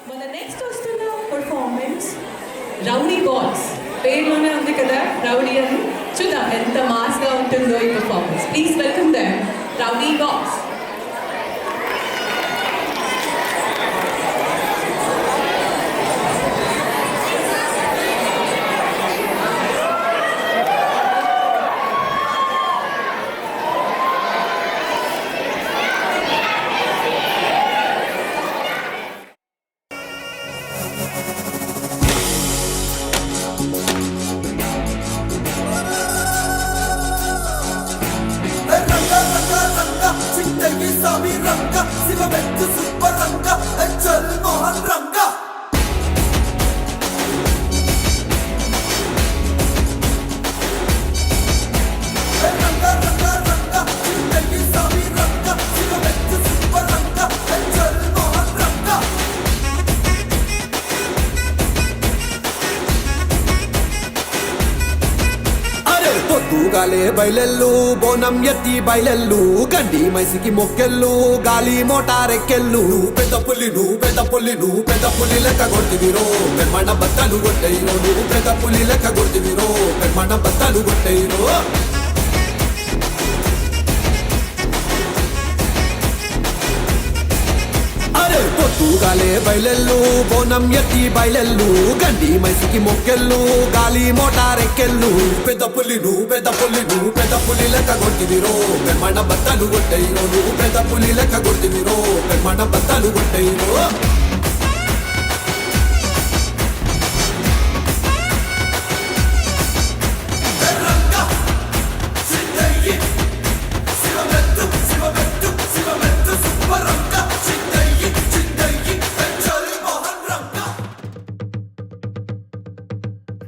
మన నెక్స్ట్ వస్తున్న performance rowdy boys పేరులోనే ఉంది కదా రౌడీ అని. చూద్దాం ఎంత మాస్గా ఉంటుందో ఈ performance. Please welcome them rowdy boys. పొద్దుగాలే బయలెల్లు బోనం ఎత్తి బయలెల్లు గండి మైసికి మొక్కెళ్ళు గాలి మోటారెక్కెళ్ళు పెద్ద పులి నువ్వు పెద్ద పులి నువ్వు పెద్ద పులి లెక్క కొట్టివిరో పెర్మణ బద్దలు కొట్టేయిరో నువ్వు పెద్ద పులి లెక్క కొట్టివిరో పెర్మణ బద్దలు కొట్టేయిరో పొద్దుగాలే బయలెల్లు బోనం ఎత్తి బయలెల్లు గండి మైసికి మొక్కెళ్ళు గాలి మోటారెక్కెళ్ళు పెద్ద పులి నువ్వు పెద్ద పులి నువ్వు పెద్ద పులి లెక్క కొట్టివిరో పెర్మణ బద్దలు కొట్టేయిరో నువ్వు పెద్ద పులి లెక్క కొట్టివిరో పెర్మణ బద్దలు కొట్టేయిరో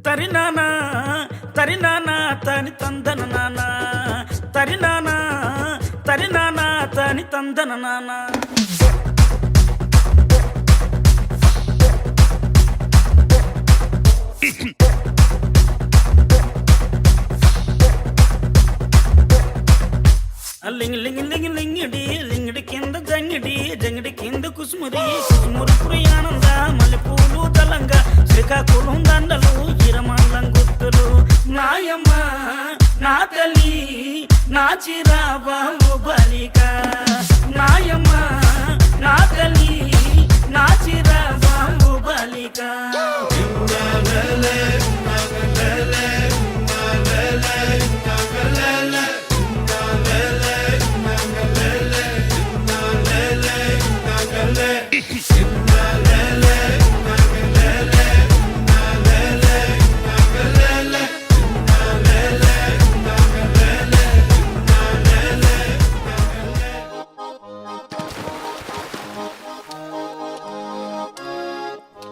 తరినానా తరినానా తని తందన నానా తరినానా తరినానా తని తందన నానా లింగి లింగి లింగి లింగిడి లింగిడి కింద జంగిడి జంగిడి కింద కుసుమురి కుసుమురి పురియానంద మల్లెపూలు దళంగా శ్రీకాకుళం దండలు ఇరమాలం గుర్తులు నాయమ్మ నా తల్లి నా చిరాబాబు బలిక నాయమ్మ నా తల్లి నా చిరాబాబు బలిక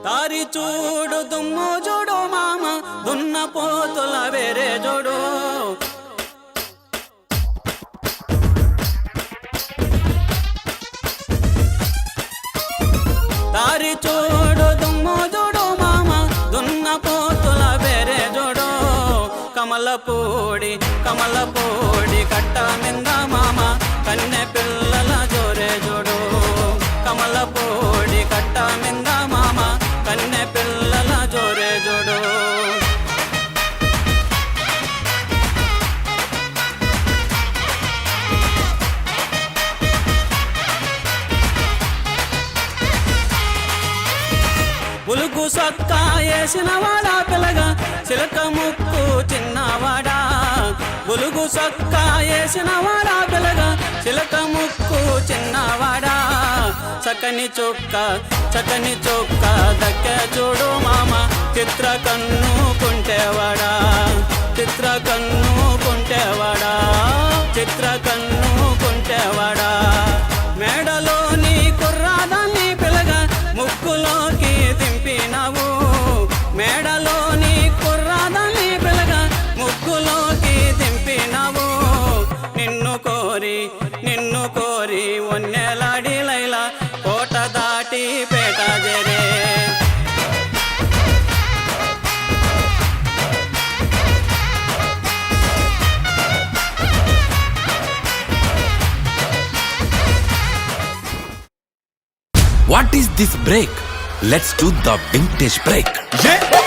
తారి చూడు దుమ్ము చూడు మామ దున్న పోతుల వేరే చూడు తారి చూడు దుమ్ము చూడు మామ దున్న పోతుల వేరే చూడు కమలపూడి కట్ట మింద మామ కన్నె పిల్లల జోరే చూడు కమలపూడి కట్ట మింద మామ కన్నె పిల్లల జోరే జోడు పులుగు సొక్క వేసిన వాడా పిల్లగా చిలక ముక్కు చిన్నవాడా పులుగు సొక్క వేసిన వాడా పిల్లగా చిలక ముక్కు చిన్నవాడా చక్కని చొక్క దక్కే చూడు మామ చిత్ర కన్ను కుంటేవాడా చిత్ర కన్ను కుంటేవాడా చిత్ర కన్ను కుంటేవాడా మేడలోని కుర్రాదాన్ని పిల్లగా ముక్కులోకి దింపినావు మేడలోని కుర్రాదాన్ని పిల్లగా ముక్కులోకి దింపినావు నిన్ను కోరి ఒన్నెలాడి లైలా కోట దాటి పేట జరే What is this break? Let's do the vintage break. Yeah.